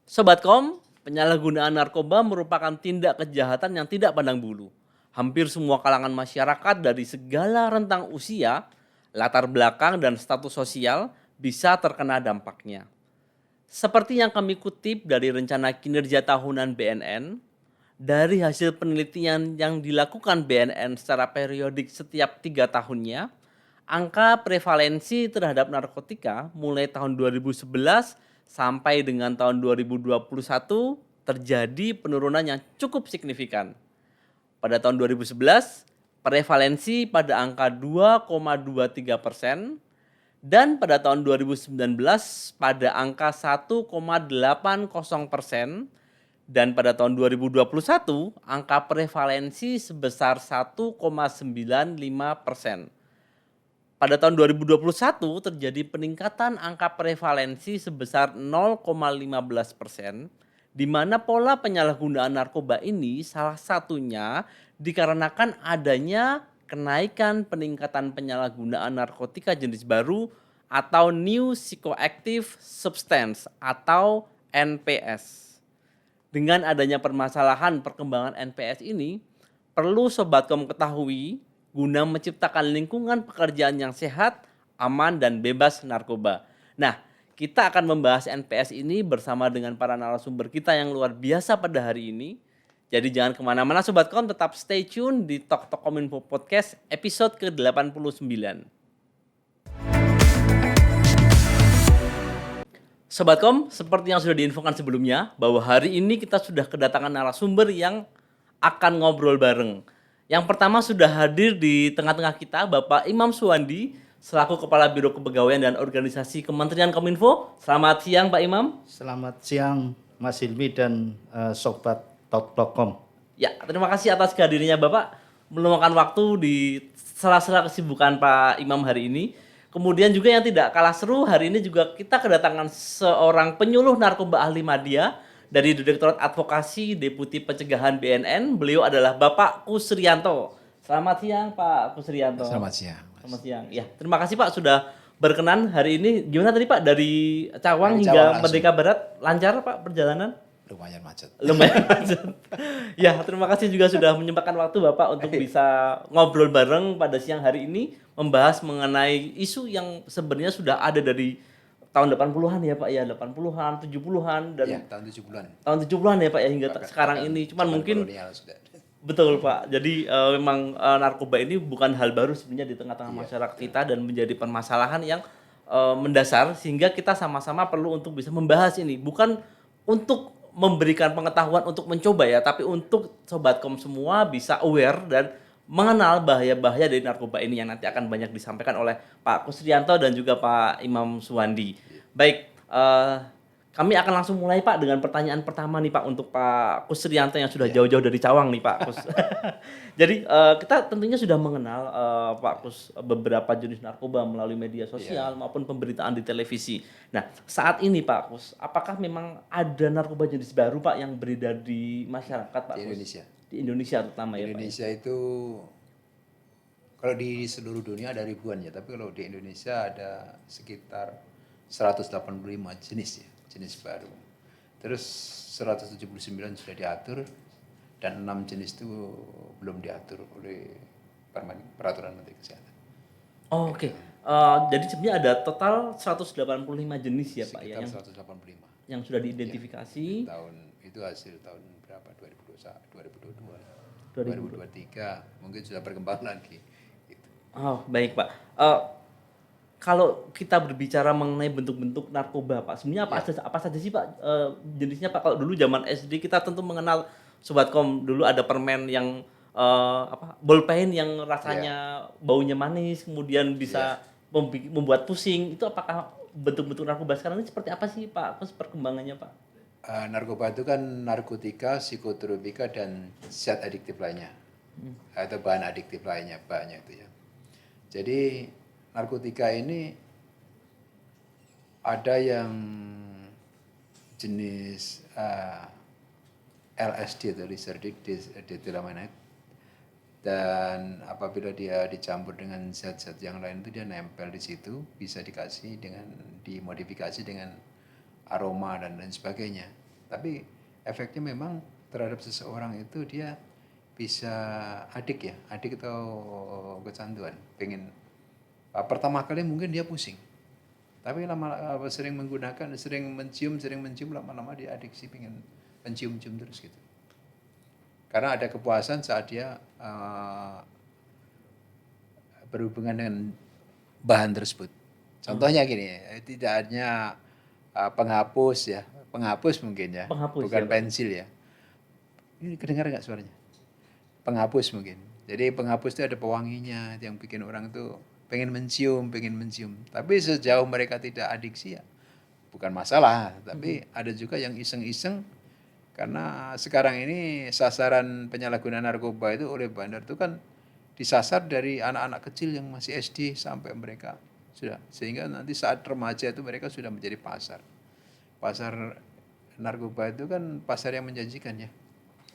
Sobatkom, penyalahgunaan narkoba merupakan tindak kejahatan yang tidak pandang bulu. Hampir semua kalangan masyarakat dari segala rentang usia, latar belakang, dan status sosial bisa terkena dampaknya. Seperti yang kami kutip dari rencana kinerja tahunan BNN, dari hasil penelitian yang dilakukan BNN secara periodik setiap 3 tahunnya, angka prevalensi terhadap narkotika mulai tahun 2011 sampai dengan tahun 2021 terjadi penurunan yang cukup signifikan. Pada tahun 2011, prevalensi pada angka 2,23% dan pada tahun 2019 pada angka 1,80% dan pada tahun 2021 angka prevalensi sebesar 1,95%. Pada tahun 2021 terjadi peningkatan angka prevalensi sebesar 0,15%, di mana pola penyalahgunaan narkoba ini salah satunya dikarenakan adanya kenaikan peningkatan penyalahgunaan narkotika jenis baru atau New Psychoactive Substance atau NPS. Dengan adanya permasalahan perkembangan NPS ini, perlu Sobatkom ketahui guna menciptakan lingkungan pekerjaan yang sehat, aman, dan bebas narkoba. Nah, kita akan membahas NPS ini bersama dengan para narasumber kita yang luar biasa pada hari ini. Jadi jangan kemana-mana Sobatkom, tetap stay tune di Tok Tok Kominfo Podcast episode ke-89. Sobatkom, seperti yang sudah diinfokan sebelumnya, bahwa hari ini kita sudah kedatangan narasumber yang akan ngobrol bareng. Yang pertama sudah hadir di tengah-tengah kita, Bapak Imam Suwandi, selaku Kepala Biro Kepegawaian dan Organisasi Kementerian Kominfo. Selamat siang, Pak Imam. Selamat siang, Mas Hilmi dan Sobat Tok.com. Ya, terima kasih atas kehadirannya Bapak meluangkan waktu di sela-sela kesibukan Pak Imam hari ini. Kemudian juga yang tidak kalah seru, hari ini juga kita kedatangan seorang penyuluh narkoba ahli madya dari Direktorat Advokasi Deputi Pencegahan BNN. Beliau adalah Bapak Kusrianto. Selamat siang Pak Kusrianto. Selamat siang. Selamat siang. Ya, terima kasih Pak sudah berkenan hari ini. Gimana tadi Pak dari Cawang hingga Merdeka Barat, lancar Pak perjalanan? Lumayan macet. Ya, terima kasih juga sudah menyempatkan waktu Bapak untuk bisa ngobrol bareng pada siang hari ini membahas mengenai isu yang sebenarnya sudah ada dari tahun 80-an ya Pak ya, 80-an, 70-an dan ya, tahun 70-an. Tahun 70-an ya Pak ya hingga sekarang ini. Cuman mungkin betul Pak. Jadi memang narkoba ini bukan hal baru sebenarnya di tengah-tengah masyarakat kita dan menjadi permasalahan yang mendasar sehingga kita sama-sama perlu untuk bisa membahas ini. Bukan untuk memberikan pengetahuan untuk mencoba ya, tapi untuk Sobatkom semua bisa aware dan mengenal bahaya-bahaya dari narkoba ini yang nanti akan banyak disampaikan oleh Pak Kusrianto dan juga Pak Imam Suwandi. Baik, kami akan langsung mulai Pak dengan pertanyaan pertama nih Pak untuk Pak Kusrianto yang sudah jauh-jauh dari Cawang nih Pak Kus. Jadi kita tentunya sudah mengenal Pak Kus beberapa jenis narkoba melalui media sosial maupun pemberitaan di televisi. Nah saat ini Pak Kus, apakah memang ada narkoba jenis baru Pak yang beredar di masyarakat Pak Kus? Di Indonesia. Di Indonesia terutama ya Pak. Indonesia itu kalau di seluruh dunia ada ribuan ya, tapi kalau di Indonesia ada sekitar 185 jenis ya, jenis baru. Terus 179 sudah diatur dan 6 jenis itu belum diatur oleh peraturan Menteri Kesehatan. Oh, oke. Jadi sebenarnya ada total 185 jenis ya Pak ya Sekitar 185. yang sudah diidentifikasi. Tahun itu hasil tahun berapa? 2022, 2023 mungkin sudah berkembang lagi. Gitu. Oh baik Pak. Kalau kita berbicara mengenai bentuk-bentuk narkoba Pak, sebenarnya apa saja sih Pak jenisnya Pak? Kalau dulu zaman SD kita tentu mengenal Sobatkom, dulu ada permen yang bolpen yang rasanya baunya manis, kemudian bisa membuat pusing. Itu apakah bentuk-bentuk narkoba sekarang ini seperti apa sih Pak? Apa perkembangannya Pak? Narkoba itu kan narkotika, psikotropika dan zat adiktif lainnya atau bahan adiktif lainnya banyak itu ya. Jadi narkotika ini ada yang jenis LSD atau lysergic deethylamide, dan apabila dia dicampur dengan zat-zat yang lain itu dia nempel di situ, bisa dikasih dengan dimodifikasi dengan aroma dan lain sebagainya. Tapi efeknya memang terhadap seseorang itu dia bisa adik atau kecanduan. Pertama kali mungkin dia pusing, tapi sering sering mencium, lama-lama dia adiksi, pengen mencium-cium terus gitu. Karena ada kepuasan saat dia berhubungan dengan bahan tersebut. Contohnya gini, tidak hanya penghapus ya, penghapus mungkin ya, Penghapus bukan ya, Pak. pensil ya. Ini kedengar nggak suaranya? Penghapus mungkin. Jadi penghapus itu ada pewanginya yang bikin orang itu pengen mencium, pengen mencium. Tapi sejauh mereka tidak adiksi ya bukan masalah. Tapi ada juga yang iseng-iseng, karena sekarang ini sasaran penyalahgunaan narkoba itu oleh bandar itu kan disasar dari anak-anak kecil yang masih SD sampai mereka sudah, sehingga nanti saat remaja itu mereka sudah menjadi pasar. Pasar narkoba itu kan pasar yang menjanjikan ya.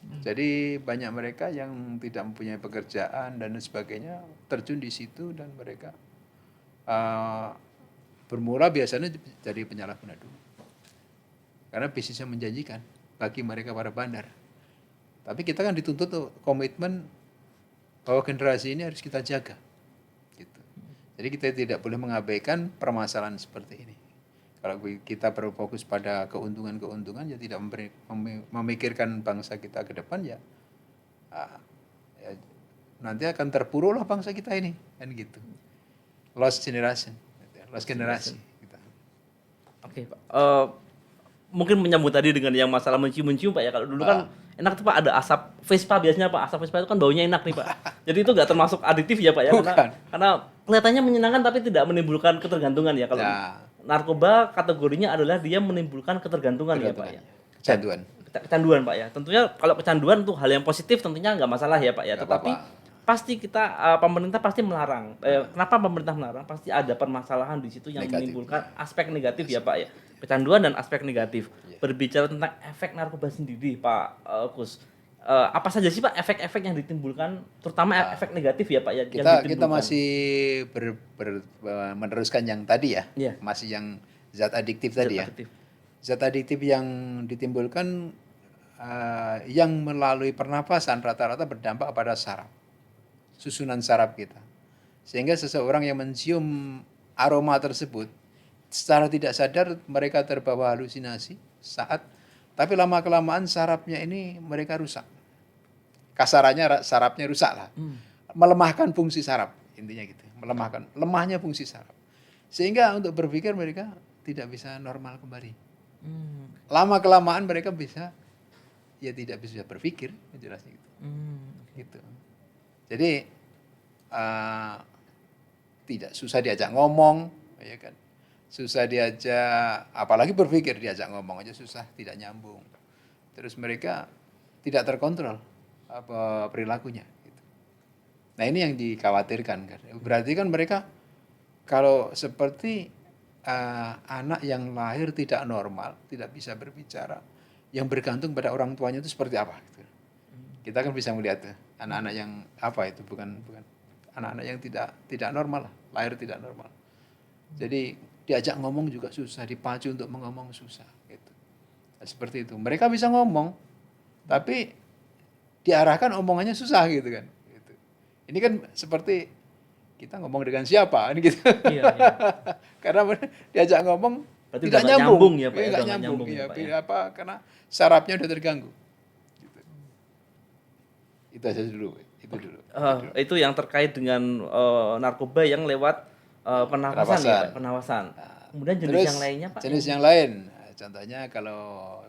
Jadi banyak mereka yang tidak mempunyai pekerjaan dan sebagainya terjun di situ, dan mereka bermula biasanya jadi penyalahguna dulu. Karena bisnisnya menjanjikan bagi mereka para bandar. Tapi kita kan dituntut komitmen bahwa generasi ini harus kita jaga. Gitu. Jadi kita tidak boleh mengabaikan permasalahan seperti ini. Kalau kita berfokus pada keuntungan-keuntungan, ya tidak memikirkan bangsa kita ke depan, ya nanti akan terpuruklah bangsa kita ini, kan gitu. Lost generation, lost generasi. Gitu. Oke, Pak. Mungkin menyambut tadi dengan yang masalah mencium-mencium, Pak ya. Kalau dulu kan enak tuh Pak, ada asap Vespa biasanya Pak. Asap Vespa itu kan baunya enak nih Pak. Jadi itu nggak termasuk aditif ya Pak ya. Karena kelihatannya menyenangkan tapi tidak menimbulkan ketergantungan ya. Kalau narkoba kategorinya adalah dia menimbulkan ketergantungan ya Pak ya. Kecanduan Pak ya. Tentunya kalau kecanduan itu hal yang positif, tentunya nggak masalah ya Pak ya. Tetapi pasti kita pemerintah pasti melarang. Kenapa pemerintah melarang? Pasti ada permasalahan di situ yang menimbulkan aspek negatif ya Pak ya. Kecanduan dan aspek negatif. Berbicara tentang efek narkoba sendiri Pak Kus. Apa saja sih Pak efek-efek yang ditimbulkan, terutama efek negatif ya Pak ya? Kita masih meneruskan yang tadi ya, masih yang zat adiktif tadi ya. Zat adiktif yang ditimbulkan yang melalui pernapasan rata-rata berdampak pada saraf, susunan saraf kita. Sehingga seseorang yang mencium aroma tersebut, secara tidak sadar mereka terbawa halusinasi tapi lama-kelamaan sarafnya ini mereka rusak. Kasarannya sarafnya rusak lah. Melemahkan fungsi saraf, intinya gitu. Lemahnya fungsi saraf. Sehingga untuk berpikir mereka tidak bisa normal kembali. Lama-kelamaan mereka tidak bisa berpikir, jelasnya gitu. Gitu. Jadi tidak susah diajak ngomong, ya kan? Susah diajak, apalagi berpikir, diajak ngomong aja susah, tidak nyambung. Terus mereka tidak terkontrol perilakunya. Gitu. Nah ini yang dikhawatirkan kan. Berarti kan mereka kalau seperti anak yang lahir tidak normal, tidak bisa berbicara, yang bergantung pada orang tuanya itu seperti apa? Gitu. Kita kan bisa melihat anak-anak yang bukan anak-anak yang tidak normal, lahir tidak normal. Jadi diajak ngomong juga susah, dipacu untuk mengomong susah gitu. Nah, seperti itu. Mereka bisa ngomong, tapi diarahkan omongannya susah gitu kan. Gitu. Ini kan seperti kita ngomong dengan siapa gitu. Iya. Karena diajak ngomong berarti tidak nyambung ya Pak. Nggak nyambung ya, Pak, ya. Karena sarafnya udah terganggu. Gitu. Itu aja dulu. Itu yang terkait dengan narkoba yang lewat penapasan ya Pak, penapasan. Kemudian jenis yang lainnya Pak? Jenis yang lain, contohnya kalau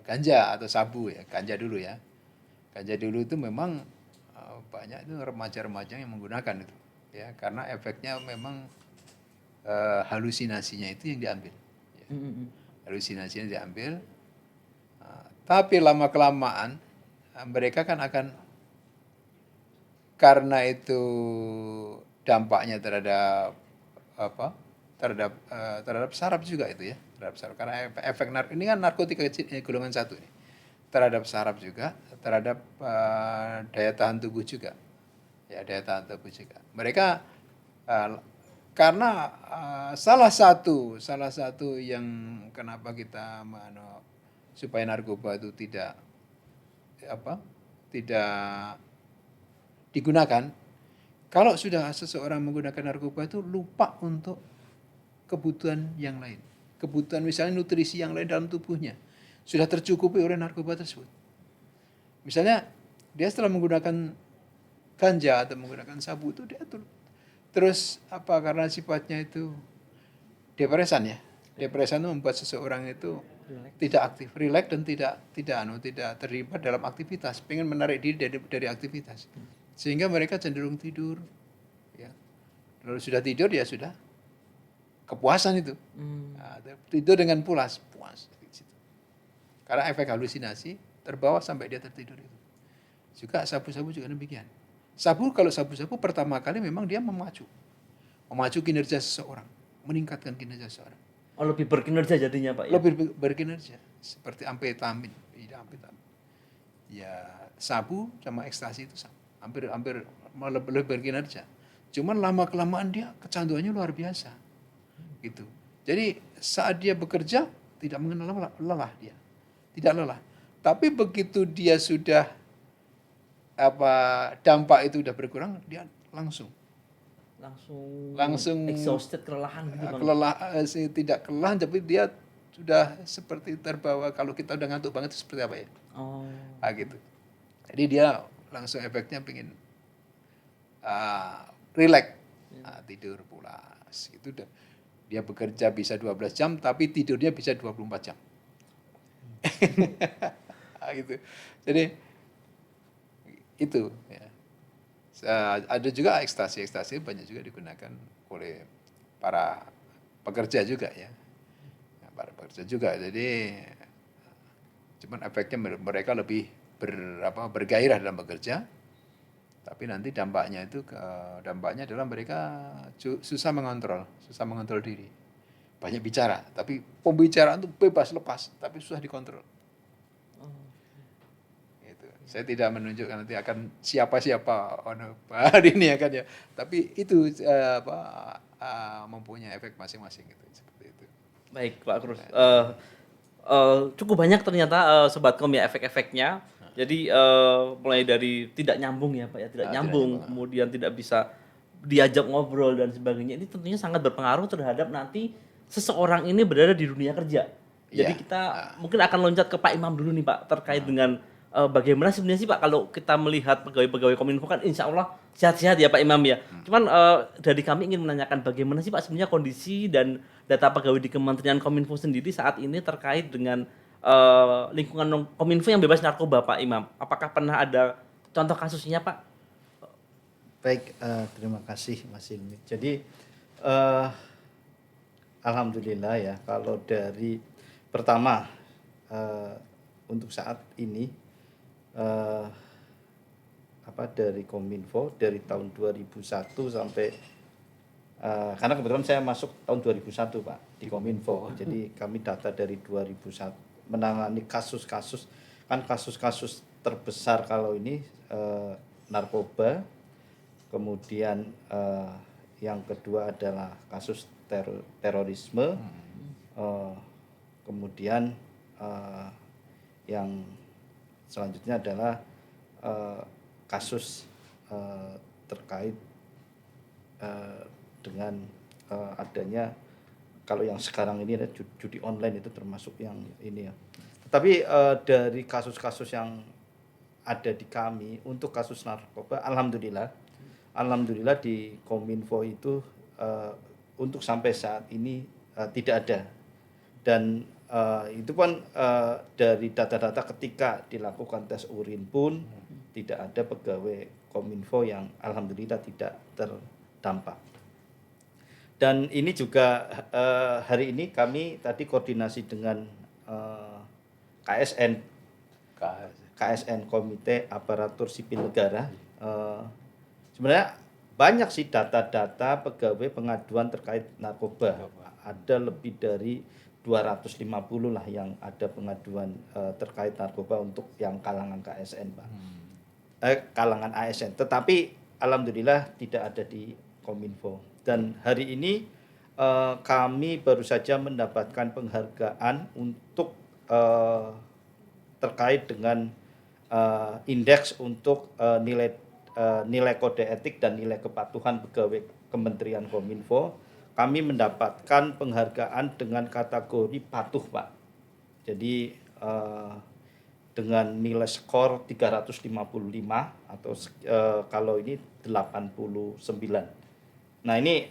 ganja atau sabu ya, ganja dulu ya. Ganja dulu itu memang banyak itu remaja-remaja yang menggunakan itu, ya karena efeknya memang halusinasinya itu yang diambil. Ya. Halusinasinya diambil, tapi lama kelamaan mereka kan akan, karena itu dampaknya terhadap terhadap saraf juga itu ya, terhadap saraf, karena efek ini kan narkotika golongan 1 ini, terhadap saraf juga, terhadap daya tahan tubuh juga, ya daya tahan tubuh juga. Mereka karena salah satu yang kenapa kita supaya narkoba itu tidak tidak digunakan. Kalau sudah seseorang menggunakan narkoba itu lupa untuk kebutuhan yang lain. Kebutuhan misalnya nutrisi yang lain dalam tubuhnya sudah tercukupi oleh narkoba tersebut. Misalnya dia setelah menggunakan ganja atau menggunakan sabu itu dia terus karena sifatnya itu depresan ya. Depresan itu membuat seseorang itu tidak aktif, rileks dan tidak terlibat dalam aktivitas, pengen menarik diri dari aktivitas. Sehingga mereka cenderung tidur ya. Lalu sudah tidur ya sudah kepuasan itu. Nah, tidur dengan puas. Karena efek halusinasi terbawa sampai dia tertidur itu. Juga sabu-sabu juga demikian. Kalau sabu-sabu pertama kali memang dia memacu kinerja seseorang, meningkatkan kinerja seseorang. Oh, lebih berkinerja jadinya Pak ya? Lebih berkinerja, seperti amfetamin. Ya, sabu sama ekstasi itu sama. Hampir lebih berkinerja. Cuman lama-kelamaan dia kecanduannya luar biasa. Gitu. Jadi saat dia bekerja tidak mengenal lelah dia. Tidak lelah. Tapi begitu dia sudah dampak itu sudah berkurang, dia langsung exhausted, kelelahan gitu Bang. Tidak kelelahan, tapi dia sudah seperti terbawa. Kalau kita udah ngantuk banget itu seperti apa ya? Gitu. Jadi dia langsung efeknya pengen relax, tidur pulas gitu. Dia bekerja bisa 12 jam, tapi tidurnya bisa 24 jam. Gitu. Jadi itu ya. Ada juga ekstasi banyak juga digunakan oleh para pekerja juga ya. Para pekerja juga. Jadi cuman efeknya mereka lebih bergairah dalam bekerja. Tapi nanti dampaknya adalah mereka susah mengontrol diri. Banyak bicara, tapi pembicaraan itu bebas lepas, tapi susah dikontrol. Gitu. Saya tidak menunjukkan nanti akan siapa hari ini akan ya, tapi itu mempunyai efek masing-masing gitu, seperti itu. Baik Pak Krus. Cukup banyak ternyata Sobat Kom ya efek-efeknya. Jadi mulai dari tidak nyambung ya Pak ya, tidak nyambung, kemudian tidak bisa diajak ngobrol dan sebagainya. Ini tentunya sangat berpengaruh terhadap nanti seseorang ini berada di dunia kerja. Jadi kita mungkin akan loncat ke Pak Imam dulu nih Pak, terkait dengan bagaimana sebenarnya sih Pak kalau kita melihat pegawai-pegawai Kominfo kan insya Allah sehat-sehat ya Pak Imam ya. Cuman dari kami ingin menanyakan bagaimana sih Pak sebenarnya kondisi dan data pegawai di Kementerian Kominfo sendiri saat ini terkait dengan lingkungan Kominfo yang bebas narkoba Pak Imam. Apakah pernah ada contoh kasusnya Pak? Baik, terima kasih Mas Ilmi. Jadi alhamdulillah ya, kalau dari pertama untuk saat ini dari Kominfo dari tahun 2001 sampai karena kebetulan saya masuk tahun 2001 Pak di Kominfo. Jadi kami data dari 2001 menangani kasus-kasus terbesar kalau ini narkoba. Kemudian yang kedua adalah kasus terorisme. Kemudian yang selanjutnya adalah kasus terkait dengan adanya kalau yang sekarang ini ada judi online, itu termasuk yang ini ya. Tapi dari kasus-kasus yang ada di kami untuk kasus narkoba, alhamdulillah di Kominfo itu untuk sampai saat ini tidak ada. Dan itu pun dari data-data ketika dilakukan tes urin pun tidak ada pegawai Kominfo yang alhamdulillah tidak terdampak. Dan ini juga hari ini kami tadi koordinasi dengan KSN Komite Aparatur Sipil Negara. Sebenarnya banyak sih data-data pegawai pengaduan terkait narkoba. Ada lebih dari 250 lah yang ada pengaduan terkait narkoba untuk yang kalangan KSN Pak. Kalangan ASN. Tetapi alhamdulillah tidak ada di Kominfo. Dan hari ini kami baru saja mendapatkan penghargaan untuk terkait dengan indeks untuk nilai kode etik dan nilai kepatuhan pegawai Kementerian Kominfo, kami mendapatkan penghargaan dengan kategori patuh, Pak. Jadi dengan nilai skor 355 atau kalau ini 89. Nah ini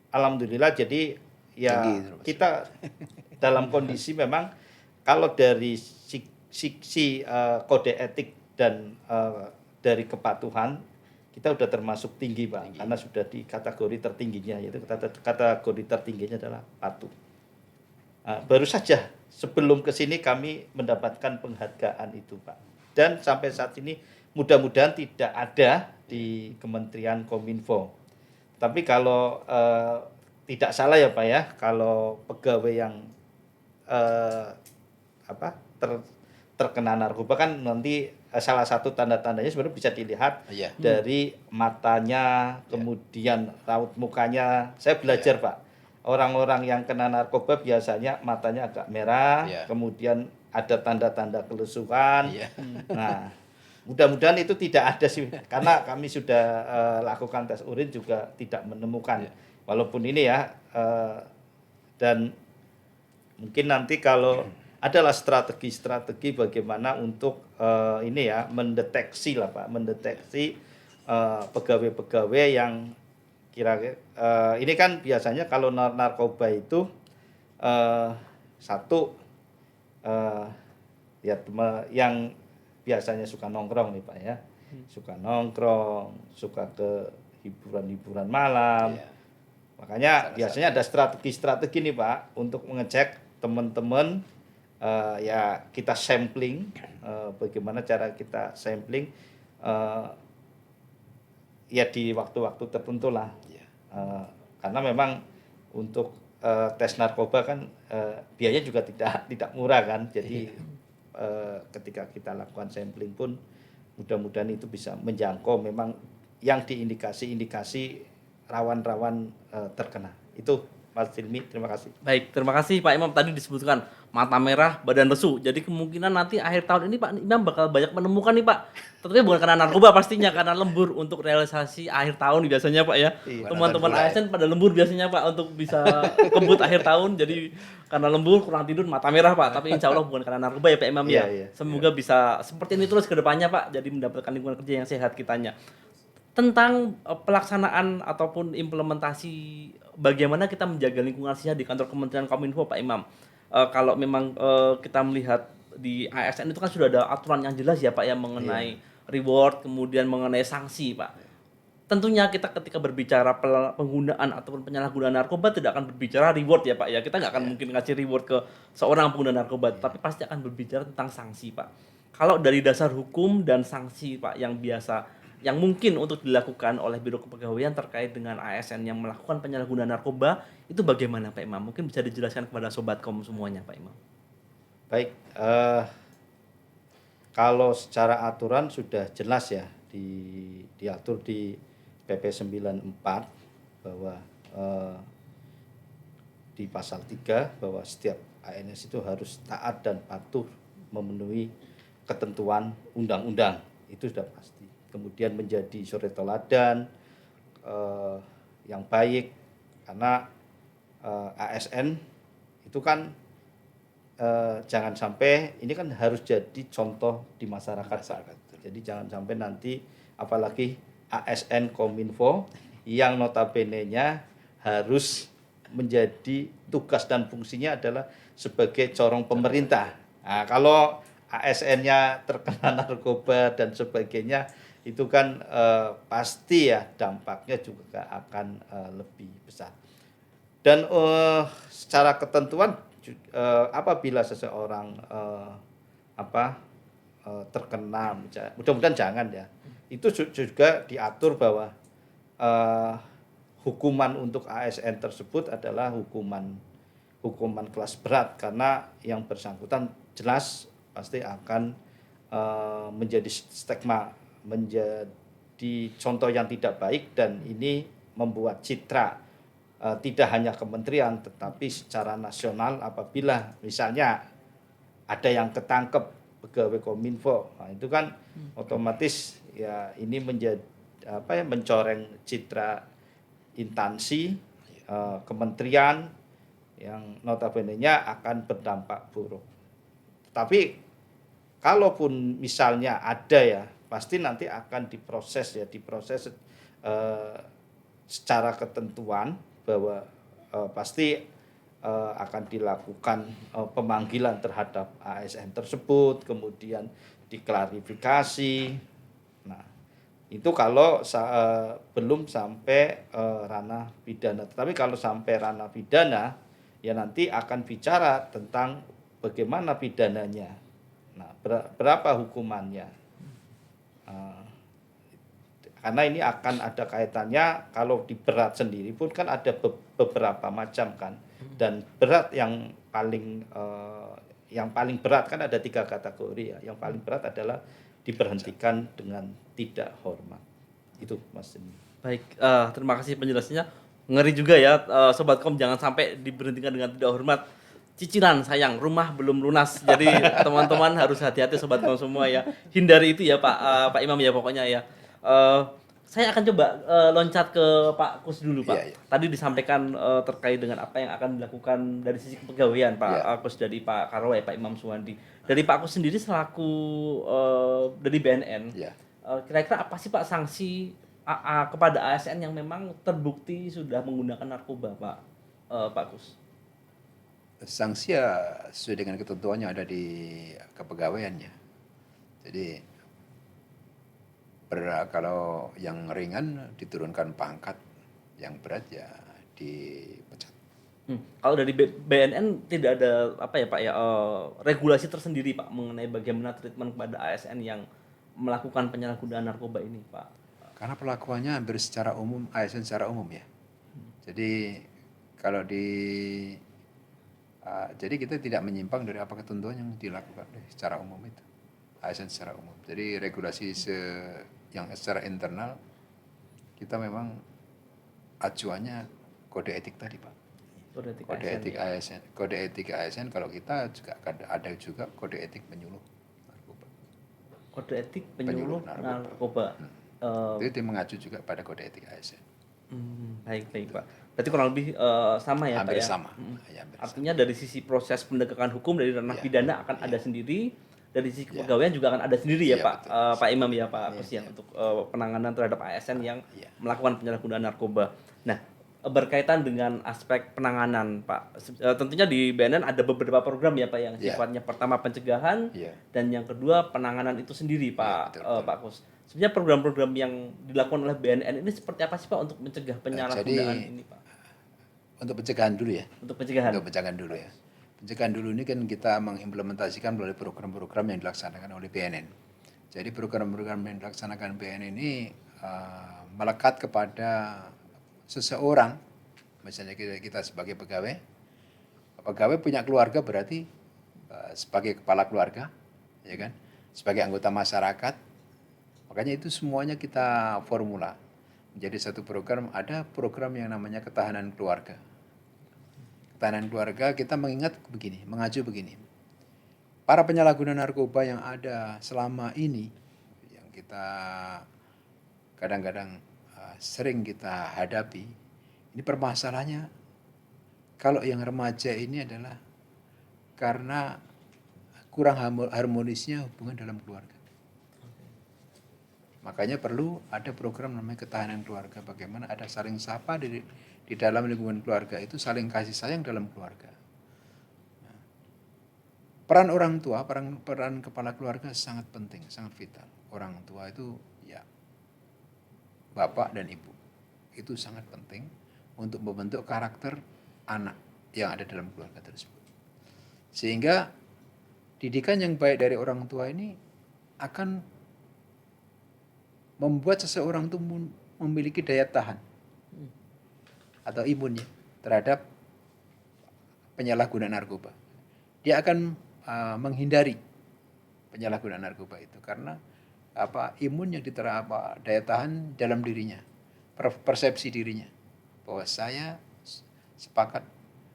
alhamdulillah, jadi ya kita dalam kondisi memang kalau dari sisi kode etik dan dari kepatuhan kita sudah termasuk tinggi, Pak, karena sudah di kategori tertingginya, yaitu kategori tertingginya adalah patuh. Baru saja sebelum ke sini kami mendapatkan penghargaan itu, Pak. Dan sampai saat ini mudah-mudahan tidak ada di Kementerian Kominfo. Tapi kalau tidak salah ya, Pak ya, kalau pegawai yang terkena narkoba kan nanti salah satu tanda-tandanya sebenarnya bisa dilihat dari matanya, kemudian raut mukanya. Saya belajar, Pak. Orang-orang yang kena narkoba biasanya matanya agak merah, kemudian ada tanda-tanda kelesuan. Nah, mudah-mudahan itu tidak ada sih, karena kami sudah lakukan tes urin juga tidak menemukan. Walaupun ini ya, dan mungkin nanti kalau adalah strategi bagaimana untuk ini ya, mendeteksi lah, Pak, mendeteksi pegawai-pegawai yang kira-kira ini kan biasanya kalau narkoba itu satu ya yang biasanya suka nongkrong nih, Pak ya, suka nongkrong, suka ke hiburan-hiburan malam. Makanya biasanya ada strategi nih, Pak, untuk mengecek teman-teman. Ya kita sampling, bagaimana cara kita sampling ya di waktu-waktu tertentu lah. Karena memang untuk tes narkoba kan biayanya juga tidak murah kan. Jadi ketika kita lakukan sampling pun mudah-mudahan itu bisa menjangkau memang yang diindikasi rawan-rawan terkena. Itu Mas Hilmi, terima kasih. Baik, terima kasih Pak Imam. Tadi disebutkan mata merah, badan lesu. Jadi kemungkinan nanti akhir tahun ini Pak Imam bakal banyak menemukan nih, Pak. Tentunya bukan karena narkoba pastinya, karena lembur untuk realisasi akhir tahun biasanya, Pak ya. Teman-teman ASN pada lembur biasanya, Pak, untuk bisa kebut akhir tahun. Jadi karena lembur, kurang tidur, mata merah, Pak. Tapi insya Allah bukan karena narkoba ya Pak Imam ya. Semoga bisa seperti ini terus ke depannya, Pak. Jadi mendapatkan lingkungan kerja yang sehat kitanya. Tentang pelaksanaan ataupun implementasi bagaimana kita menjaga lingkungan sehat di kantor Kementerian Kominfo, Pak Imam. Kalau memang kita melihat di ASN itu kan sudah ada aturan yang jelas ya, Pak, ya, mengenai reward, kemudian mengenai sanksi, Pak. Tentunya kita ketika berbicara penggunaan ataupun penyalahgunaan narkoba tidak akan berbicara reward ya, Pak ya. Kita nggak akan mungkin ngasih reward ke seorang pengguna narkoba, tapi pasti akan berbicara tentang sanksi, Pak. Kalau dari dasar hukum dan sanksi, Pak, yang mungkin untuk dilakukan oleh Biro Kepegawaian terkait dengan ASN yang melakukan penyalahgunaan narkoba, itu bagaimana Pak Imam? Mungkin bisa dijelaskan kepada Sobat Kom semuanya, Pak Imam. Baik, kalau secara aturan sudah jelas ya, diatur di PP 94 bahwa di pasal 3 bahwa setiap ANS itu harus taat dan patuh memenuhi ketentuan undang-undang. Itu sudah pasti. Kemudian menjadi suri teladan yang baik, karena ASN itu kan jangan sampai ini kan harus jadi contoh di masyarakat. Jadi jangan sampai nanti apalagi ASN Kominfo yang notabene-nya harus menjadi tugas dan fungsinya adalah sebagai corong pemerintah. Nah, kalau ASN-nya terkena narkoba dan sebagainya, itu kan pasti ya dampaknya juga akan lebih besar. Dan secara ketentuan apabila seseorang terkena, mudah-mudahan jangan ya, itu juga diatur bahwa hukuman untuk ASN tersebut adalah hukuman kelas berat, karena yang bersangkutan jelas pasti akan menjadi stigma, menjadi contoh yang tidak baik, dan ini membuat citra tidak hanya kementerian tetapi secara nasional apabila misalnya ada yang ketangkep pegawai Kominfo, nah itu kan otomatis ya ini menjadi mencoreng citra instansi kementerian yang notabene-nya akan berdampak buruk. Tapi kalaupun misalnya ada ya pasti nanti akan diproses secara ketentuan bahwa pasti akan dilakukan pemanggilan terhadap ASN tersebut, kemudian diklarifikasi. Nah, itu kalau belum sampai ranah pidana. Tetapi kalau sampai ranah pidana, ya nanti akan bicara tentang bagaimana pidananya. Nah, berapa hukumannya. Karena ini akan ada kaitannya kalau di berat sendiri pun kan ada beberapa macam kan, dan berat yang paling berat kan ada 3 kategori ya. Yang paling berat adalah diberhentikan dengan tidak hormat. Itu Mas Deni. Baik, terima kasih penjelasannya. Ngeri juga ya, Sobat Kom, jangan sampai diberhentikan dengan tidak hormat. Cicilan sayang, rumah belum lunas. Jadi teman-teman harus hati-hati Sobat Kom semua ya. Hindari itu ya Pak Imam ya pokoknya ya. Saya akan coba loncat ke Pak Kus dulu Pak. Iya, iya. Tadi disampaikan terkait dengan apa yang akan dilakukan dari sisi kepegawaian Pak Iya. Kus, dari Pak Karwai, Pak Imam Suwandi. Dari Pak Kus sendiri selaku dari BNN, Iya. kira-kira apa sih Pak sanksi kepada ASN yang memang terbukti sudah menggunakan narkoba Pak Kus? Sanksi ya sesuai dengan ketentuannya ada di kepegawaiannya. Jadi kalau yang ringan diturunkan pangkat, yang berat ya dipecat. Kalau dari BNN tidak ada apa ya Pak ya, regulasi tersendiri Pak mengenai bagaimana treatment kepada ASN yang melakukan penyalahgunaan narkoba ini Pak? Karena pelakuannya hampir secara umum, ASN secara umum ya. Jadi kalau jadi kita tidak menyimpang dari apa ketentuan yang dilakukan secara umum itu, ASN secara umum. Jadi regulasi yang secara internal kita memang acuannya kode etik tadi Pak. Kode etik ASN. Kode etik ASN kalau kita juga ada juga kode etik penyuluh narkoba. Kode etik penyuluh narkoba. Itu mengacu juga pada kode etik ASN. Baik Pak. Berarti kurang lebih sama ya hampir Pak ya? sama. Artinya dari sisi proses penegakan hukum dari ranah pidana akan ada sendiri, dari sisi kepegawaian juga akan ada sendiri ya Pak, Pak Imam ya Pak Kus ya, untuk penanganan terhadap ASN yang melakukan penyalahgunaan narkoba. Nah, berkaitan dengan aspek penanganan Pak, tentunya di BNN ada beberapa program ya Pak yang sifatnya pertama pencegahan dan yang kedua penanganan itu sendiri Pak, Pak Kus. Sebenarnya program-program yang dilakukan oleh BNN ini seperti apa sih Pak untuk mencegah penyalahgunaan ini Pak? Untuk pencegahan dulu ya. Untuk pencegahan. Untuk pencegahan dulu ya. Pencegahan dulu ini kan kita mengimplementasikan melalui program-program yang dilaksanakan oleh BNN. Jadi program-program yang dilaksanakan BNN ini melekat kepada seseorang, misalnya kita sebagai pegawai punya keluarga berarti sebagai kepala keluarga, ya kan, sebagai anggota masyarakat, makanya itu semuanya kita formula menjadi satu program. Ada program yang namanya ketahanan keluarga. Ketahanan keluarga kita mengacu begini. Para penyalahguna narkoba yang ada selama ini, yang kita kadang-kadang sering kita hadapi, ini permasalahannya kalau yang remaja ini adalah karena kurang harmonisnya hubungan dalam keluarga. Makanya perlu ada program namanya ketahanan keluarga. Bagaimana ada saling sapa di dalam lingkungan keluarga itu, saling kasih sayang dalam keluarga. Nah, peran orang tua, peran kepala keluarga sangat penting, sangat vital. Orang tua itu ya bapak dan ibu. Itu sangat penting untuk membentuk karakter anak yang ada dalam keluarga tersebut. Sehingga didikan yang baik dari orang tua ini akan membuat seseorang itu memiliki daya tahan atau imunnya terhadap penyalahgunaan narkoba. Dia akan menghindari penyalahgunaan narkoba itu karena imun yang daya tahan dalam dirinya, persepsi dirinya bahwa saya sepakat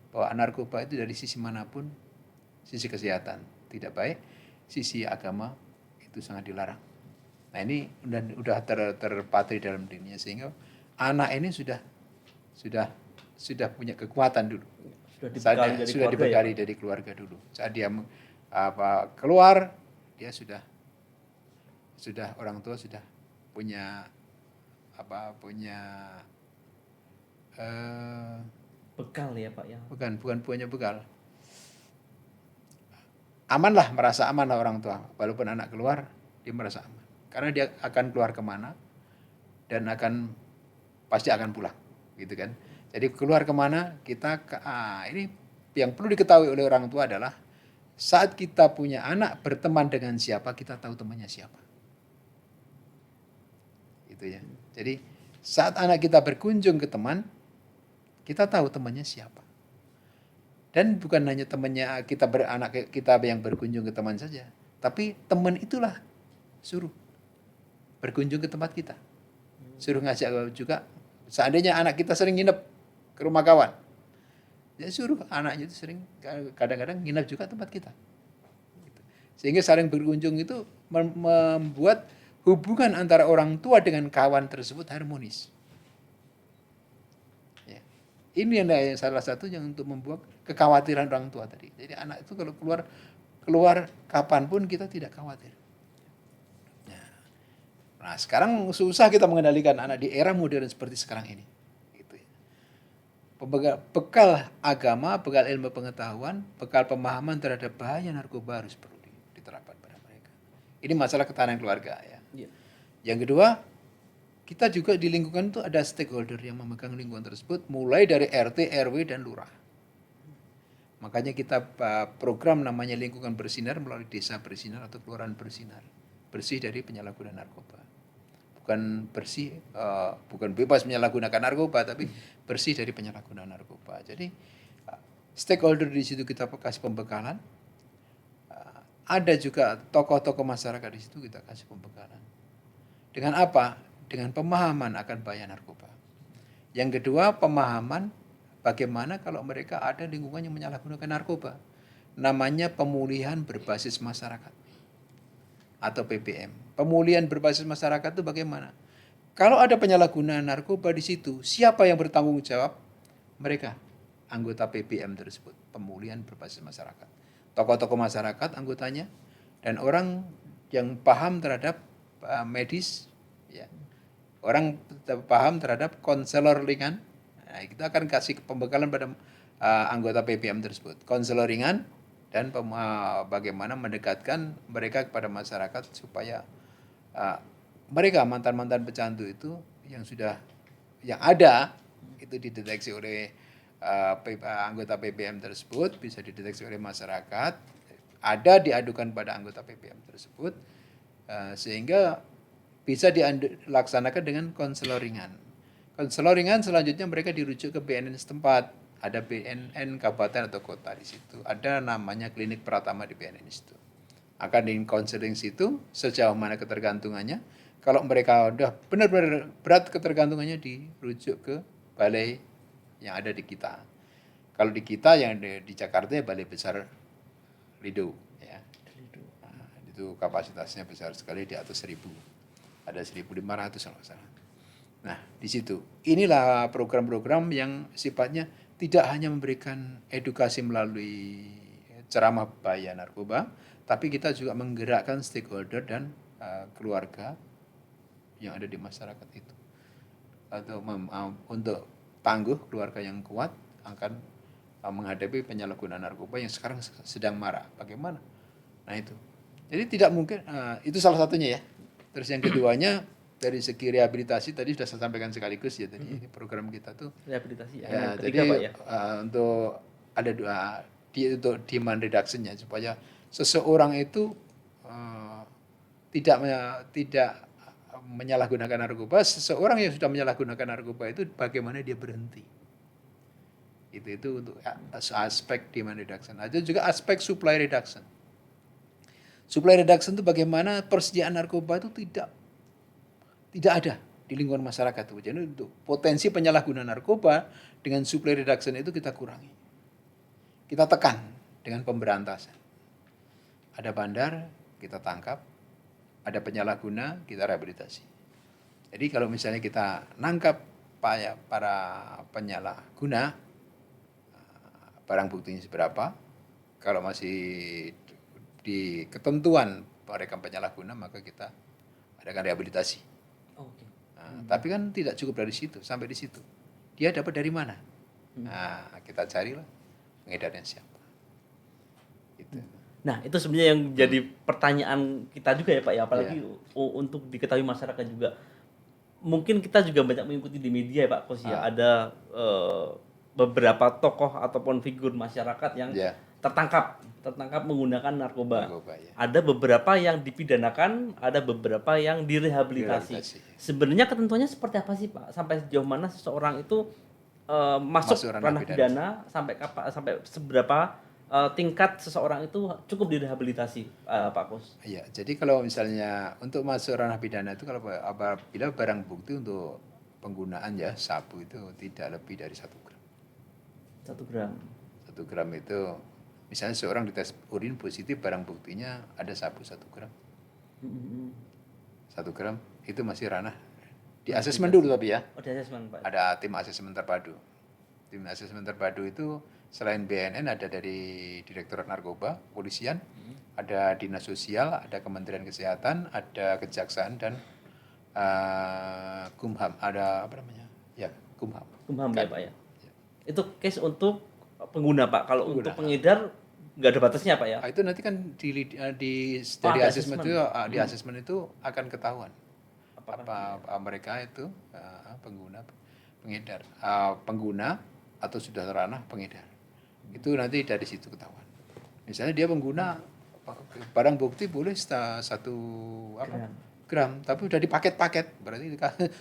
bahwa narkoba itu dari sisi manapun, sisi kesehatan tidak baik, sisi agama itu sangat dilarang. Nah ini udah terpatri dalam dirinya, sehingga anak ini sudah punya kekuatan dulu. Sudah dibekali dari keluarga dulu. Saat dia keluar, dia sudah orang tua sudah punya bekal ya Pak ya. Bukan punya bekal. Amanlah, merasa aman lah orang tua. Walaupun anak keluar, dia merasa aman. Karena dia akan keluar kemana dan pasti akan pulang, gitu kan. Jadi keluar kemana ini yang perlu diketahui oleh orang tua adalah saat kita punya anak berteman dengan siapa, kita tahu temannya siapa. Gitu ya. Jadi saat anak kita berkunjung ke teman, kita tahu temannya siapa. Dan bukan hanya temannya anak kita yang berkunjung ke teman saja, tapi teman itulah suruh berkunjung ke tempat kita. Suruh ngajak juga. Seandainya anak kita sering nginep ke rumah kawan, ya suruh anaknya itu sering kadang-kadang nginep juga tempat kita. Sehingga saling berkunjung itu membuat hubungan antara orang tua dengan kawan tersebut harmonis. Ya. Ini yang salah satu yang untuk membuat kekhawatiran orang tua tadi. Jadi anak itu kalau keluar kapanpun kita tidak khawatir. Nah sekarang susah kita mengendalikan anak di era modern seperti sekarang ini. Gitu ya. Bekal agama, bekal ilmu pengetahuan, bekal pemahaman terhadap bahaya narkoba harus perlu diterapkan pada mereka. Ini masalah ketahanan keluarga ya. Iya. Yang kedua, kita juga di lingkungan itu ada stakeholder yang memegang lingkungan tersebut, mulai dari RT, RW, dan lurah. Makanya kita program namanya lingkungan bersinar melalui desa bersinar atau kelurahan bersinar. Bersih dari penyalahgunaan narkoba. Bukan bebas menyalahgunakan narkoba, tapi bersih dari penyalahgunaan narkoba. Jadi stakeholder di situ kita kasih pembekalan. Ada juga tokoh-tokoh masyarakat di situ kita kasih pembekalan. Dengan apa? Dengan pemahaman akan bahaya narkoba. Yang kedua, pemahaman bagaimana kalau mereka ada lingkungan yang menyalahgunakan narkoba. Namanya pemulihan berbasis masyarakat atau PBM. Pemulihan berbasis masyarakat itu bagaimana? Kalau ada penyalahgunaan narkoba di situ, siapa yang bertanggung jawab? Mereka, anggota PBM tersebut. Pemulihan berbasis masyarakat. Tokoh-tokoh masyarakat anggotanya dan orang yang paham terhadap medis, ya. Orang paham terhadap konselor ringan. Nah, kita akan kasih pembekalan pada anggota PBM tersebut. Konselor ringan dan bagaimana mendekatkan mereka kepada masyarakat supaya mereka mantan-mantan pecandu itu yang ada itu dideteksi oleh anggota PBM tersebut, bisa dideteksi oleh masyarakat, ada diadukan pada anggota PBM tersebut, sehingga bisa dilaksanakan dengan konselor ringan. Konselor ringan selanjutnya mereka dirujuk ke BNN setempat. Ada BNN kabupaten atau kota di situ. Ada namanya klinik Pratama di BNN itu. Akan di konseling situ sejauh mana ketergantungannya. Kalau mereka udah benar-benar berat ketergantungannya dirujuk ke balai yang ada di kita. Kalau di kita yang di Jakarta ya Balai Besar Lido ya. Nah, itu kapasitasnya besar sekali, di atas 1.000. Ada 1.500 kalau nggak salah. Nah, di situ. Inilah program-program yang sifatnya tidak hanya memberikan edukasi melalui ceramah bahaya narkoba, tapi kita juga menggerakkan stakeholder dan keluarga yang ada di masyarakat itu. Atau untuk tangguh, keluarga yang kuat akan menghadapi penyalahgunaan narkoba yang sekarang sedang marak. Bagaimana? Nah itu. Jadi tidak mungkin, itu salah satunya ya. Terus yang keduanya, dari segi rehabilitasi tadi sudah saya sampaikan sekaligus ya tadi program kita tuh Rehabilitasi ya, ketiga, jadi Pak, ya? untuk ada untuk demand reduction-nya supaya seseorang itu tidak menyalahgunakan narkoba. Seseorang yang sudah menyalahgunakan narkoba itu bagaimana dia berhenti. Itu untuk aspek demand reduction. Ada juga aspek supply reduction. Supply reduction itu bagaimana persediaan narkoba itu tidak ada di lingkungan masyarakat itu. Jadi untuk potensi penyalahgunaan narkoba dengan supply reduction itu kita kurangi. Kita tekan dengan pemberantasan. Ada bandar, kita tangkap. Ada penyalahguna, kita rehabilitasi. Jadi kalau misalnya kita nangkap para penyalahguna, barang buktinya seberapa, kalau masih di ketentuan mereka penyalahguna, maka kita adakan rehabilitasi. Oke. Nah, tapi kan tidak cukup dari situ, sampai di situ. Dia dapat dari mana? Nah, kita carilah pengedarnya siapa. Gitu. Nah, itu sebenarnya yang jadi pertanyaan kita juga ya Pak ya, apalagi untuk diketahui masyarakat juga. Mungkin kita juga banyak mengikuti di media ya Pak Kos ya, ada beberapa tokoh ataupun figur masyarakat yang tertangkap menggunakan narkoba. Ya. Ada beberapa yang dipidanakan, ada beberapa yang direhabilitasi. Sebenarnya ketentuannya seperti apa sih Pak? Sampai sejauh mana seseorang itu masuk ranah pidana, sampai seberapa tingkat seseorang itu cukup direhabilitasi, Pak Kus? Iya, jadi kalau misalnya untuk masuk ranah pidana itu kalau apabila barang bukti untuk penggunaan ya sabu itu tidak lebih dari 1 gram. 1 gram. 1 gram itu misalnya seorang dites urin positif, barang buktinya ada sabu 1 gram. 1 gram itu masih ranah di asesmen dulu tapi ya. Oh, di asesmen Pak. Ada tim asesmen terpadu. Tim asesmen terpadu itu selain BNN ada dari Direktorat Narkoba, Kepolisian, ada Dinas Sosial, ada Kementerian Kesehatan, ada Kejaksaan dan Kumham, ada apa namanya? Ya, Kumham. Kumham ya Pak ya. Itu case untuk pengguna Pak. Kalau untuk pengedar nggak ada batasnya Pak ya. Itu nanti kan dari asesmen itu di asesmen itu akan ketahuan apa mereka itu pengguna atau sudah ranah pengedar. Itu nanti dari situ ketahuan. Misalnya dia pengguna barang bukti boleh 1 gram, tapi udah dipaket-paket, berarti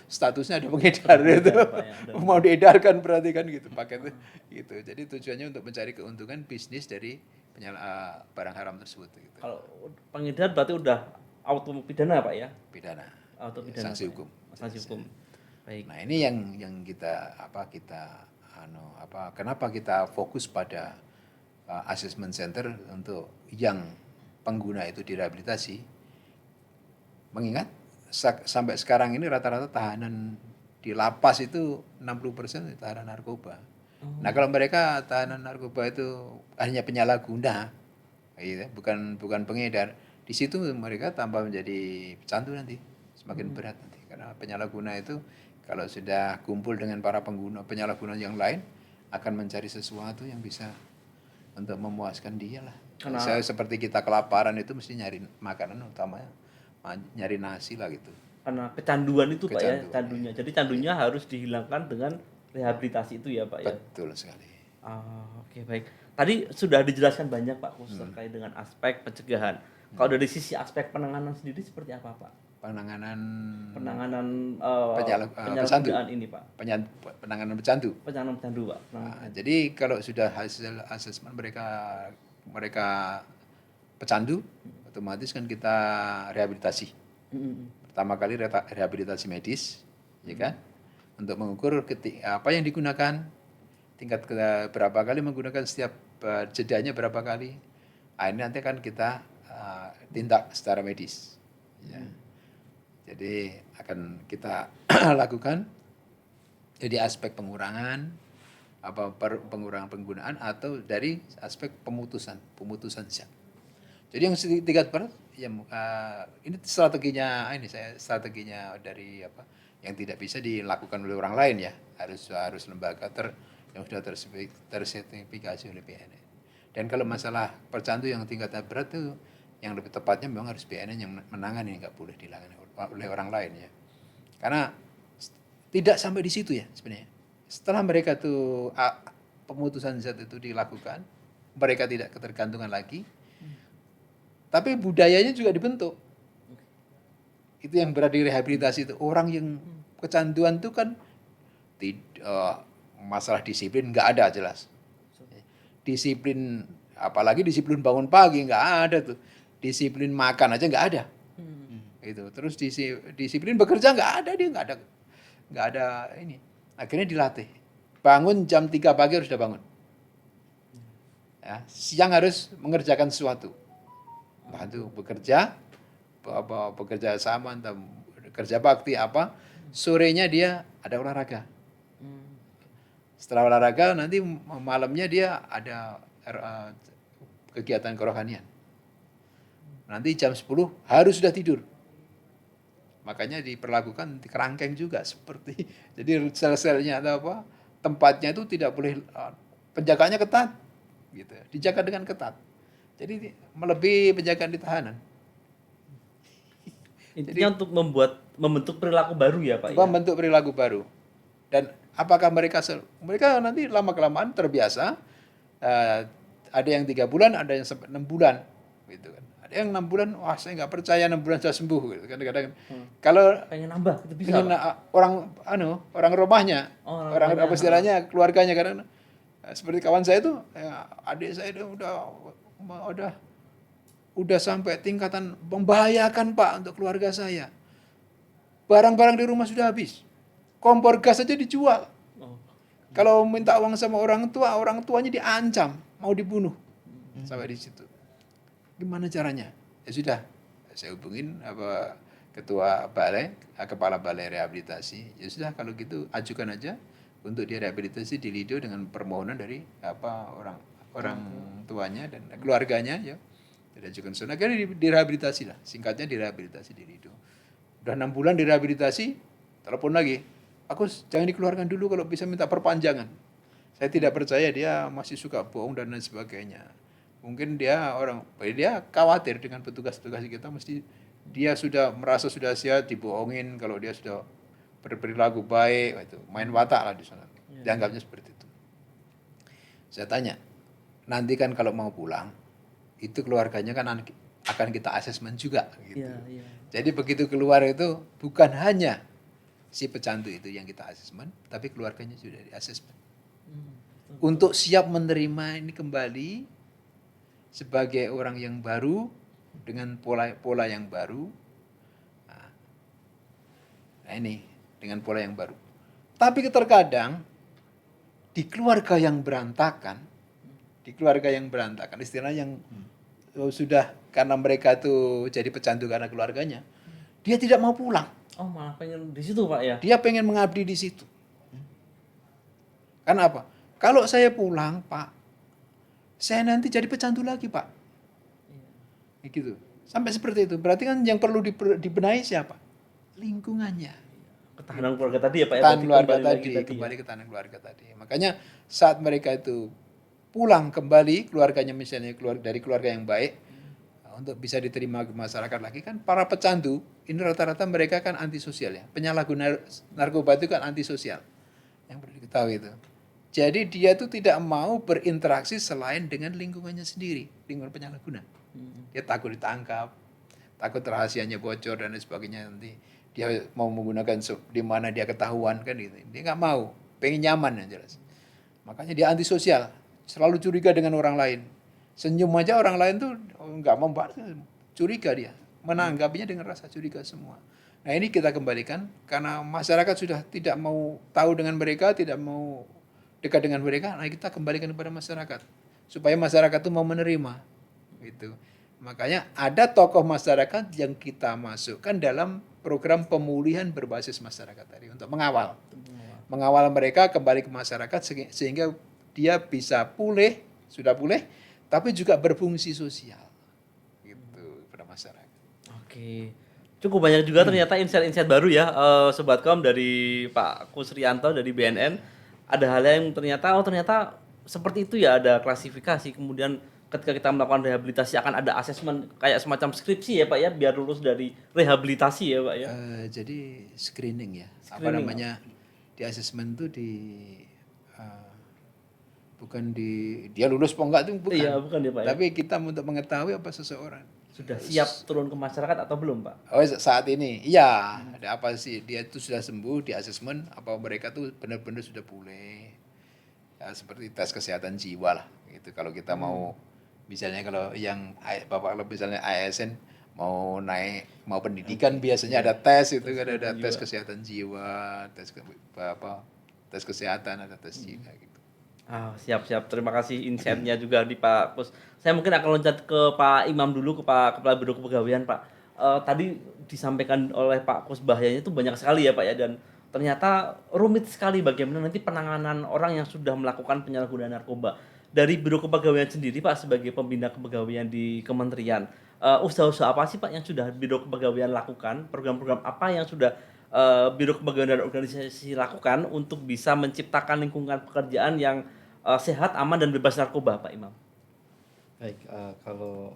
statusnya ada pengedar itu. Mau diedarkan berarti kan gitu paketnya gitu. Jadi tujuannya untuk mencari keuntungan bisnis dari barang haram tersebut gitu. Kalau pengedar berarti udah auto pidana Pak ya? Pidana. Auto pidana. Sanksi hukum. Sanksi hukum. Baik. Nah, ini yang kita kenapa kita fokus pada assessment center untuk yang pengguna itu direhabilitasi. Mengingat sampai sekarang ini rata-rata tahanan di lapas itu 60% tahanan narkoba. Nah, kalau mereka tahanan narkoba itu hanya penyalahguna, gitu, bukan pengedar, di situ mereka tambah menjadi pecandu nanti, semakin berat nanti. Karena penyalahguna itu kalau sudah kumpul dengan para penyalahguna yang lain akan mencari sesuatu yang bisa untuk memuaskan dia lah. Saya seperti kita kelaparan itu mesti nyari makanan utamanya, nyari nasi lah gitu. Karena kecanduan itu Pak ya, candunya. Jadi candunya harus dihilangkan dengan rehabilitasi itu ya Pak ya. Betul sekali. Oke, baik. Tadi sudah dijelaskan banyak Pak Kus terkait dengan aspek pencegahan. Kalau dari sisi aspek penanganan sendiri seperti apa Pak? Penanganan penyalahgunaan ini Pak. Penanganan pecandu. Penanganan pecandu Pak. Jadi kalau sudah hasil asesmen mereka pecandu, otomatis kan kita rehabilitasi. Pertama kali rehabilitasi medis, ya kan? Untuk mengukur apa yang digunakan, tingkat berapa kali menggunakan, setiap jedanya berapa kali. Ini nanti akan kita tindak secara medis. Ya. Jadi akan kita lakukan jadi aspek pengurangan pengurangan penggunaan atau dari aspek pemutusan zat. Jadi yang tingkat berat ya ini strateginya dari yang tidak bisa dilakukan oleh orang lain ya, harus lembaga yang sudah tersertifikasi oleh BNN. Dan kalau masalah pecandu yang tingkatnya berat itu yang lebih tepatnya memang harus BNN yang menangani, nggak boleh dilangani oleh orang lain ya. Karena tidak sampai di situ ya sebenarnya. Setelah mereka tuh pemutusan zat itu dilakukan, mereka tidak ketergantungan lagi. Tapi budayanya juga dibentuk. Itu yang berarti rehabilitasi itu. Orang yang kecanduan itu kan masalah disiplin nggak ada jelas. Disiplin, apalagi disiplin bangun pagi nggak ada tuh. Disiplin makan aja nggak ada. Gitu. Terus disiplin bekerja nggak ada, dia nggak ada nggak ada ini. Akhirnya dilatih. Bangun jam 3 pagi harus sudah bangun. Ya, siang harus mengerjakan sesuatu. Entah itu bekerja, bekerja sama, entah kerja bakti apa. Sorenya dia ada olahraga. Setelah olahraga nanti malamnya dia ada kegiatan kerohanian. Nanti jam 10 harus sudah tidur. Makanya diperlakukan kerangkeng juga seperti jadi sel-selnya atau apa tempatnya itu tidak boleh penjagaannya ketat gitu. Dijaga dengan ketat. Jadi melebihi penjagaan di tahanan. Intinya untuk membentuk perilaku baru ya Pak ya. Membentuk perilaku baru. Dan apakah mereka nanti lama-kelamaan terbiasa, ada yang 3 bulan, ada yang sampai 6 bulan gitu kan. Ada yang 6 bulan, wah saya nggak percaya 6 bulan sudah sembuh gitu. Kadang-kadang kalau Pengen nambah itu bisa dengan Pak? orang rumahnya, Oh, orang rumahnya. apa istilahnya keluarganya kadang seperti kawan saya itu, adik saya itu udah sampai tingkatan membahayakan Pak untuk keluarga saya. Barang-barang di rumah sudah habis. Kompor gas saja dijual. Oh. Kalau minta uang sama orang tuanya diancam, mau dibunuh. Sampai di situ. Gimana caranya? Ya sudah, saya hubungin ketua balai, kepala balai rehabilitasi. Ya sudah kalau gitu ajukan aja untuk direhabilitasi di Lido dengan permohonan dari orang tuanya dan keluarganya ya. Diajukan sana akhirnya direhabilitasi lah. Singkatnya direhabilitasi di Lido. Udah 6 bulan direhabilitasi, telepon lagi. Aku jangan dikeluarkan dulu kalau bisa minta perpanjangan. Saya tidak percaya dia masih suka bohong dan lain sebagainya. Mungkin dia khawatir dengan petugas-petugas kita mesti dia sudah merasa sudah siap dibohongin kalau dia sudah berperilaku baik itu main watak lah di sana. Dianggapnya seperti itu. Saya tanya, nanti kan kalau mau pulang itu keluarganya kan akan kita asesmen juga gitu. Iya. Jadi begitu keluar itu bukan hanya si pecandu itu yang kita asesmen, tapi keluarganya sudah di asesmen. Untuk siap menerima ini kembali sebagai orang yang baru dengan pola yang baru. Nah ini dengan pola yang baru. Tapi terkadang di keluarga yang berantakan, istilahnya yang sudah karena mereka itu jadi pecandu karena keluarganya, dia tidak mau pulang. Oh malah pengen di situ Pak ya? Dia pengen mengabdi di situ. Karena apa? Kalau saya pulang, Pak, saya nanti jadi pecandu lagi, Pak. Gitu. Sampai seperti itu. Berarti kan yang perlu dibenahi siapa? Lingkungannya. Ketahanan keluarga tadi ya Pak ya? Ketahanan keluarga Berarti kembali ketahanan keluarga tadi. Makanya saat mereka itu pulang kembali, keluarganya misalnya dari keluarga yang baik, untuk bisa diterima ke masyarakat lagi kan para pecandu ini rata-rata mereka kan antisosial ya. Penyalahguna narkoba itu kan antisosial. Yang perlu diketahui itu. Jadi dia itu tidak mau berinteraksi selain dengan lingkungannya sendiri, lingkungan penyalahguna. Dia takut ditangkap, takut rahasianya bocor dan lain sebagainya nanti dia mau menggunakan di mana dia ketahuan kan gitu. Dia nggak mau, pengen nyaman yang jelas. Makanya dia antisosial, selalu curiga dengan orang lain. Senyum aja orang lain tuh nggak membahas, curiga dia, menanggapinya dengan rasa curiga semua. Nah ini kita kembalikan karena masyarakat sudah tidak mau tahu dengan mereka, tidak mau dekat dengan mereka. Nah kita kembalikan kepada masyarakat supaya masyarakat itu mau menerima, gitu. Makanya ada tokoh masyarakat yang kita masukkan dalam program pemulihan berbasis masyarakat tadi untuk mengawal mereka kembali ke masyarakat sehingga dia bisa pulih, sudah pulih. Tapi juga berfungsi sosial gitu pada masyarakat. Oke. Cukup banyak juga ternyata insight-insight baru ya Sobat Kom dari Pak Kusrianto dari BNN. Ada hal yang ternyata seperti itu ya, ada klasifikasi. Kemudian ketika kita melakukan rehabilitasi akan ada asesmen kayak semacam skripsi ya Pak ya, biar lulus dari rehabilitasi ya Pak ya. Jadi screening ya. Screening. Apa namanya? Di asesmen itu bukan dia lulus apa enggak itu bukan. Iya, bukan ya Pak ya. Tapi kita untuk mengetahui apa seseorang Sudah siap turun ke masyarakat atau belum Pak? Oh saat ini, iya. Ada apa sih? Dia itu sudah sembuh di asesmen, apa mereka tuh benar-benar sudah pulih. Ya, seperti tes kesehatan jiwa lah. Gitu. Kalau kita mau, misalnya kalau yang Bapak misalnya ASN, mau pendidikan biasanya ada tes itu kan, ada tes kesehatan jiwa, tes kesehatan, ada tes jiwa gitu. Siap. Terima kasih insight-nya juga di Pak Kus. Saya mungkin akan loncat ke Pak Imam dulu, ke Pak Kepala Biro Kepegawaian, Pak. Tadi disampaikan oleh Pak Kus bahayanya itu banyak sekali ya, Pak ya, dan ternyata rumit sekali bagaimana nanti penanganan orang yang sudah melakukan penyalahgunaan narkoba. Dari Biro Kepegawaian sendiri, Pak, sebagai pembina kepegawaian di kementerian, usaha-usaha apa sih, Pak, yang sudah Biro Kepegawaian lakukan? Program-program apa yang sudah Biro Kepegawaian dan organisasi lakukan untuk bisa menciptakan lingkungan pekerjaan yang sehat, aman, dan bebas narkoba, Pak Imam? Baik, kalau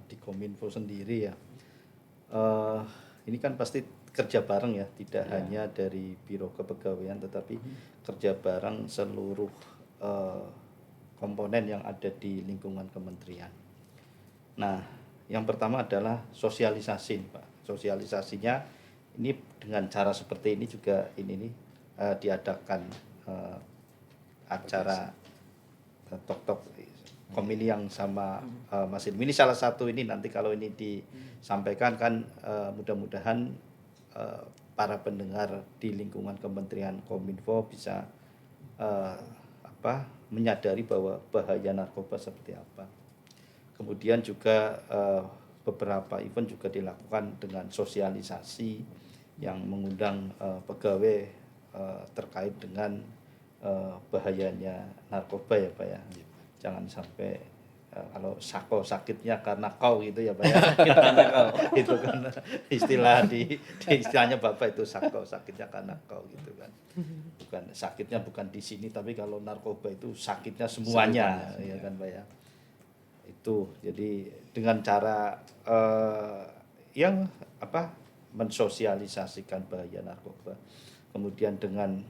di Kominfo sendiri ya, eh, ini kan pasti kerja bareng ya, tidak hanya dari Biro Kepegawaian, tetapi kerja bareng seluruh komponen yang ada di lingkungan kementerian. Nah, yang pertama adalah sosialisasi, Pak. Sosialisasinya ini dengan cara seperti ini juga ini diadakan acara tok-tok komini yang sama Mas Ilmi. Ini salah satu ini, nanti kalau ini disampaikan kan mudah-mudahan para pendengar di lingkungan Kementerian Kominfo bisa menyadari bahwa bahaya narkoba seperti apa. Kemudian juga beberapa event juga dilakukan dengan sosialisasi yang mengundang pegawai terkait dengan bahayanya narkoba ya Pak ya. Jangan sampai kalau sakitnya karena kau gitu ya Pak ya. Itu kan istilah di istilahnya Bapak itu sakitnya karena kau gitu kan. Sakitnya bukan di sini, tapi kalau narkoba itu sakitnya semuanya ya kan Pak ya. Itu jadi dengan cara yang mensosialisasikan bahaya narkoba, kemudian dengan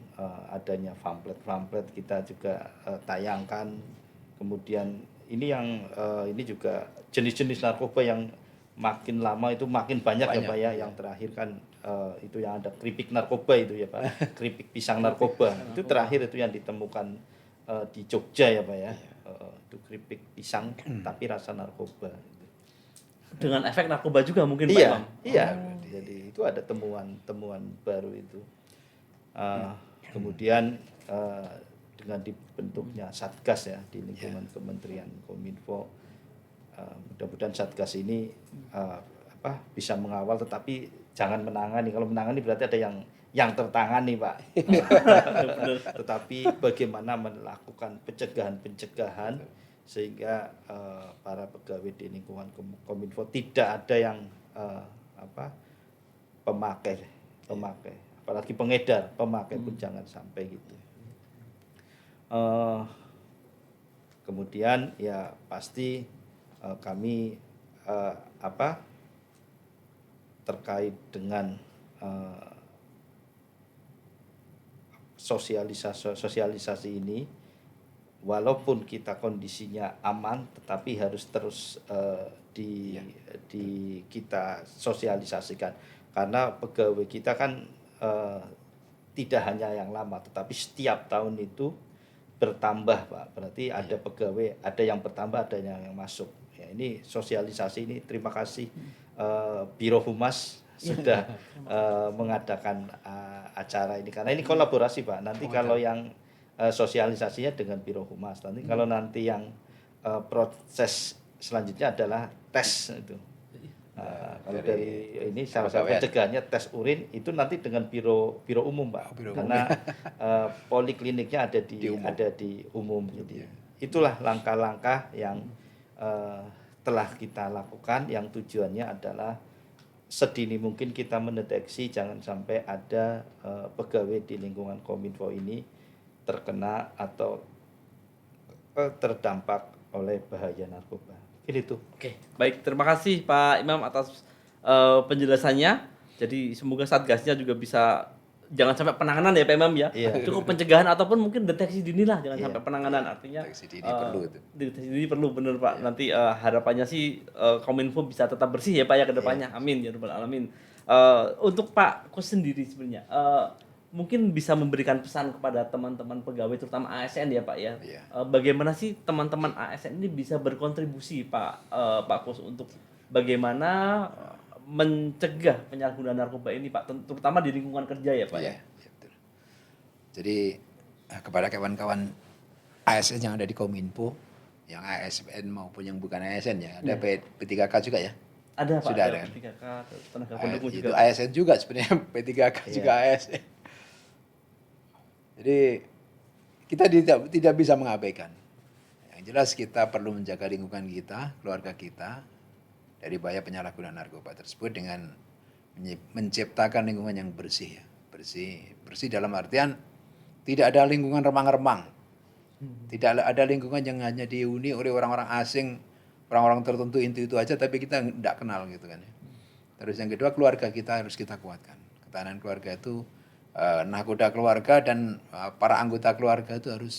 adanya pamflet kita juga tayangkan, kemudian ini juga jenis-jenis narkoba yang makin lama itu makin banyak ya Pak ya. Yang terakhir kan itu yang ada keripik narkoba itu ya Pak, keripik pisang narkoba itu terakhir itu yang ditemukan di Jogja ya Pak ya. Itu keripik pisang tapi rasa narkoba. Dengan efek narkoba juga mungkin Pak Imam? Iya. Jadi itu ada temuan baru itu. Kemudian dengan dibentuknya Satgas ya di lingkungan Kementerian Kominfo, mudah-mudahan Satgas ini bisa mengawal, tetapi jangan menangani. Kalau menangani berarti ada yang tertangani Pak. Tetapi bagaimana melakukan pencegahan sehingga para pegawai di lingkungan Kominfo tidak ada yang pemakai, apalagi pemakai pun jangan sampai gitu. Kemudian ya pasti kami terkait dengan sosialisasi ini, walaupun kita kondisinya aman, tetapi harus terus kita sosialisasikan, karena pegawai kita kan tidak hanya yang lama, tetapi setiap tahun itu bertambah Pak. Berarti ada pegawai, ada yang bertambah, ada yang masuk. Ya, ini sosialisasi ini terima kasih Biro Humas sudah mengadakan acara ini, karena ini kolaborasi Pak. Nanti kalau yang sosialisasinya dengan Biro Humas, nanti kalau nanti yang proses selanjutnya adalah tes itu. Kalau dari ini salah satu pencegahannya tes urin itu nanti dengan biro umum Pak, karena polikliniknya ada di umum. Jadi itulah langkah-langkah yang telah kita lakukan, yang tujuannya adalah sedini mungkin kita mendeteksi jangan sampai ada pegawai di lingkungan Kominfo ini terkena atau terdampak oleh bahaya narkoba. Itu. Oke, baik, terima kasih Pak Imam atas penjelasannya. Jadi semoga Satgasnya juga bisa, jangan sampai penanganan ya Pak Imam ya. Cukup pencegahan ataupun mungkin deteksi dini lah, jangan sampai penanganan. Artinya deteksi dini perlu itu. Deteksi dini perlu, bener Pak. Nanti harapannya sih Kominfo bisa tetap bersih ya Pak ya ke depannya. Amin ya rabbal alamin. Untuk Pak Kus sendiri sebenarnya mungkin bisa memberikan pesan kepada teman-teman pegawai terutama ASN ya Pak ya. Bagaimana sih teman-teman ASN ini bisa berkontribusi Pak Kus untuk bagaimana mencegah penyalahgunaan narkoba ini Pak, terutama di lingkungan kerja ya Pak Iya, ya. iya, betul. Jadi kepada kawan-kawan ASN yang ada di Kominfo, yang ASN maupun yang bukan ASN ya, ada P3K juga ya. Ada Pak, Sudah ada ada kan? P3K, tenaga pendukung Itu juga. ASN juga sebenarnya, P3K juga ASN. Jadi kita tidak bisa mengabaikan. Yang jelas kita perlu menjaga lingkungan kita, keluarga kita dari bahaya penyalahgunaan narkoba tersebut dengan menciptakan lingkungan yang bersih ya. Bersih dalam artian tidak ada lingkungan remang-remang. Tidak ada lingkungan yang hanya dihuni oleh orang-orang asing, orang-orang tertentu itu aja tapi kita tidak kenal gitu kan ya. Terus yang kedua keluarga kita harus kita kuatkan. Ketahanan keluarga itu nahkoda keluarga dan para anggota keluarga itu harus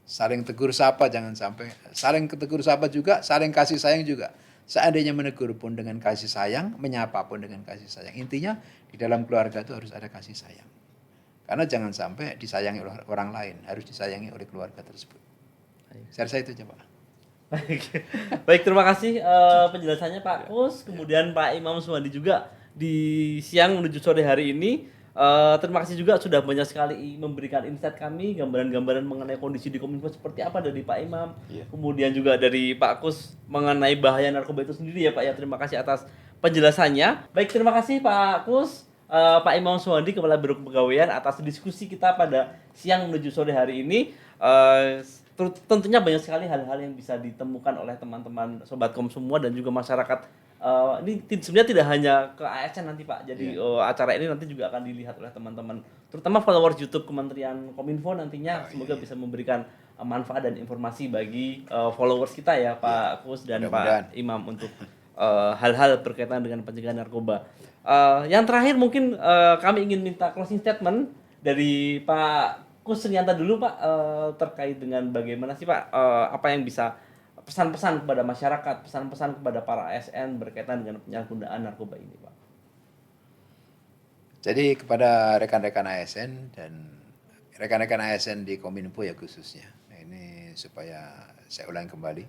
saling tegur sapa, jangan sampai saling tegur sapa juga, saling kasih sayang juga. Seandainya menegur pun dengan kasih sayang, menyapa pun dengan kasih sayang. Intinya di dalam keluarga itu harus ada kasih sayang. Karena jangan sampai disayangi oleh orang lain, harus disayangi oleh keluarga tersebut. Saya rasa itu aja Pak. Baik, baik terima kasih penjelasannya Pak Kus, kemudian Pak Imam Suwandi juga di siang menuju sore hari ini. Terima kasih juga sudah banyak sekali memberikan insight kami, gambaran-gambaran mengenai kondisi di Kominfo seperti apa dari Pak Imam, kemudian juga dari Pak Kus mengenai bahaya narkoba itu sendiri ya Pak ya. Terima kasih atas penjelasannya. Baik, terima kasih Pak Kus, Pak Imam Suwandi, Kepala Biro Kepegawaian atas diskusi kita pada siang menuju sore hari ini. Tentunya banyak sekali hal-hal yang bisa ditemukan oleh teman-teman Sobatkom semua dan juga masyarakat. Ini sebenarnya tidak hanya ke ASN nanti Pak. Jadi acara ini nanti juga akan dilihat oleh teman-teman, terutama followers YouTube Kementerian Kominfo nantinya. Semoga bisa memberikan manfaat dan informasi bagi followers kita ya Pak Kus dan Pak Imam untuk hal-hal berkaitan dengan pencegahan narkoba. Yang terakhir mungkin kami ingin minta closing statement dari Pak Kus Suryanta dulu Pak, terkait dengan bagaimana sih Pak, apa yang bisa pesan-pesan kepada masyarakat, pesan-pesan kepada para ASN berkaitan dengan penyalahgunaan narkoba ini Pak. Jadi kepada rekan-rekan ASN dan rekan-rekan ASN di Kominfo ya khususnya, ini supaya saya ulang kembali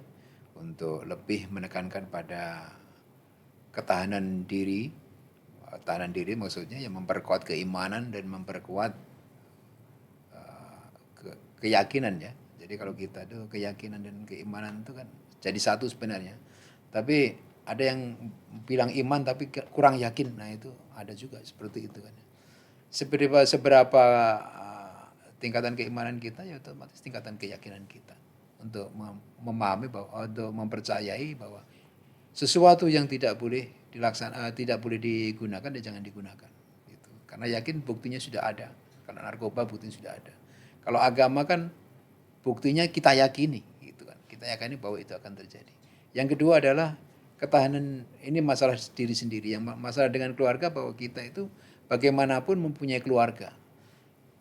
untuk lebih menekankan pada ketahanan diri. Tahanan diri maksudnya yang memperkuat keimanan dan memperkuat keyakinan ya. Jadi kalau kita tuh keyakinan dan keimanan itu kan jadi satu sebenarnya. Tapi ada yang bilang iman tapi kurang yakin. Nah itu ada juga seperti itu kan. Seberapa tingkatan keimanan kita ya otomatis tingkatan keyakinan kita untuk memahami bahwa untuk mempercayai bahwa sesuatu yang tidak boleh tidak boleh digunakan dan jangan digunakan gitu. Karena yakin buktinya sudah ada. Kalau narkoba buktinya sudah ada. Kalau agama kan buktinya kita yakini gitu kan. Kita yakini bahwa itu akan terjadi. Yang kedua adalah ketahanan, ini masalah diri sendiri. Yang masalah dengan keluarga bahwa kita itu bagaimanapun mempunyai keluarga.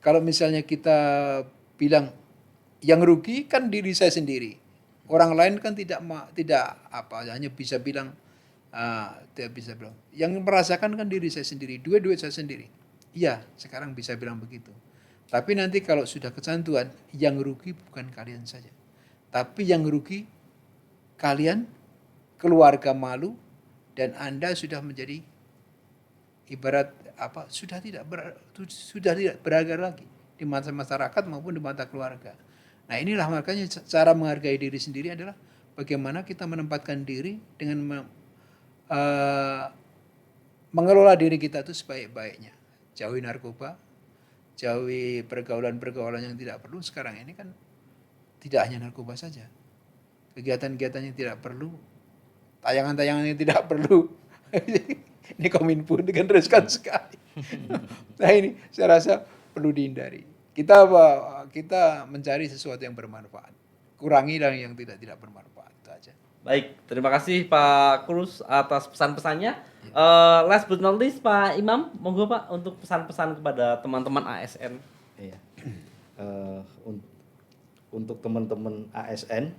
Kalau misalnya kita bilang yang rugi kan diri saya sendiri. Orang lain kan tidak hanya bisa bilang tidak bisa bilang. Yang merasakan kan diri saya sendiri, duit saya sendiri. Iya, sekarang bisa bilang begitu. Tapi nanti kalau sudah kecanduan, yang rugi bukan kalian saja. Tapi yang rugi kalian, keluarga malu, dan Anda sudah menjadi ibarat sudah tidak berharga lagi di mata masyarakat maupun di mata keluarga. Nah inilah makanya cara menghargai diri sendiri adalah bagaimana kita menempatkan diri dengan mengelola diri kita itu sebaik-baiknya. Jauhi narkoba, jauhi pergaulan-pergaulan yang tidak perlu. Sekarang ini kan tidak hanya narkoba saja. Kegiatan-kegiatan yang tidak perlu, tayangan-tayangan yang tidak perlu. Ini Kominfo dengan riskan sekali. Nah ini saya rasa perlu dihindari. Kita mencari sesuatu yang bermanfaat. Kurangilah yang tidak bermanfaat. Itu aja. Baik, terima kasih Pak Kus atas pesan-pesannya. Last but not least Pak Imam, monggo Pak untuk pesan-pesan kepada teman-teman ASN. Iya. Untuk teman-teman ASN,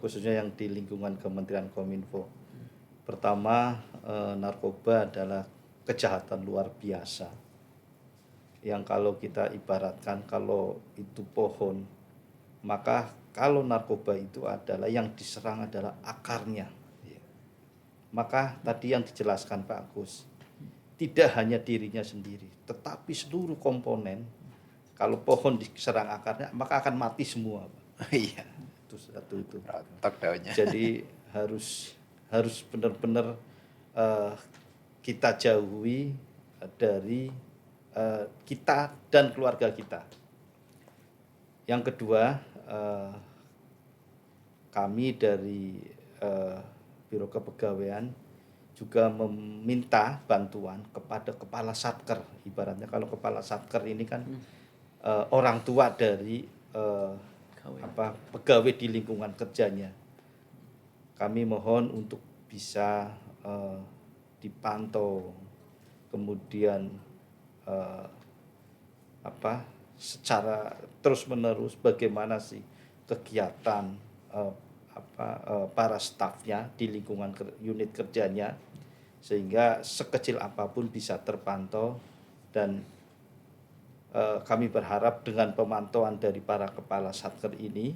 khususnya yang di lingkungan Kementerian Kominfo. Pertama, narkoba adalah kejahatan luar biasa. Yang kalau kita ibaratkan kalau itu pohon, maka kalau narkoba itu adalah yang diserang adalah akarnya. Maka tadi yang dijelaskan Pak Agus, tidak hanya dirinya sendiri, tetapi seluruh komponen. Kalau pohon diserang akarnya, maka akan mati semua, Pak. Iya. Itu satu itu. Rontok daunnya. Jadi harus benar-benar kita jauhi dari kita dan keluarga kita. Yang kedua, kami dari Biro Kepegawaian juga meminta bantuan kepada kepala satker. Ibaratnya kalau kepala satker ini kan orang tua dari pegawai di lingkungan kerjanya. Kami mohon untuk bisa dipantau, kemudian secara terus-menerus bagaimana sih kegiatan para stafnya di lingkungan unit kerjanya, sehingga sekecil apapun bisa terpantau. Dan kami berharap dengan pemantauan dari para kepala satker ini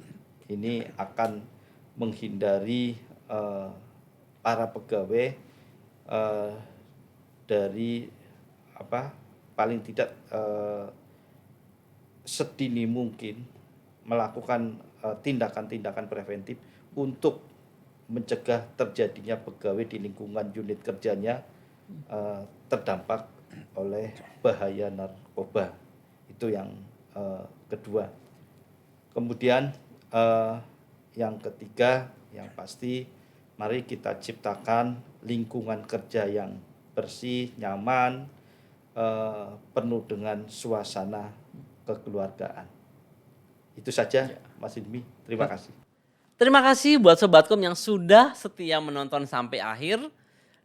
akan menghindari para pegawai dari paling tidak sedini mungkin melakukan tindakan-tindakan preventif untuk mencegah terjadinya pegawai di lingkungan unit kerjanya terdampak oleh bahaya narkoba. Itu yang kedua. Kemudian yang ketiga, yang pasti mari kita ciptakan lingkungan kerja yang bersih, nyaman, penuh dengan suasana kekeluargaan. Itu saja, Mas Ilmi. Terima kasih. Terima kasih buat Sobatkom yang sudah setia menonton sampai akhir.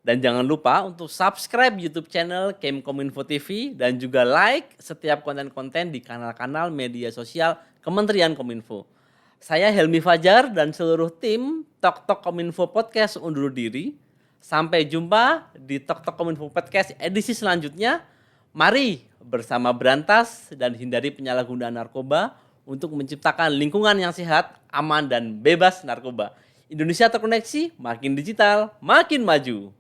Dan jangan lupa untuk subscribe YouTube channel Kemkominfo TV dan juga like setiap konten-konten di kanal-kanal media sosial Kementerian Kominfo. Saya Helmi Fajar dan seluruh tim Tok Tok Kominfo Podcast undur diri. Sampai jumpa di Tok Tok Kominfo Podcast edisi selanjutnya. Mari bersama berantas dan hindari penyalahgunaan narkoba untuk menciptakan lingkungan yang sehat, aman, dan bebas narkoba. Indonesia terkoneksi, makin digital, makin maju.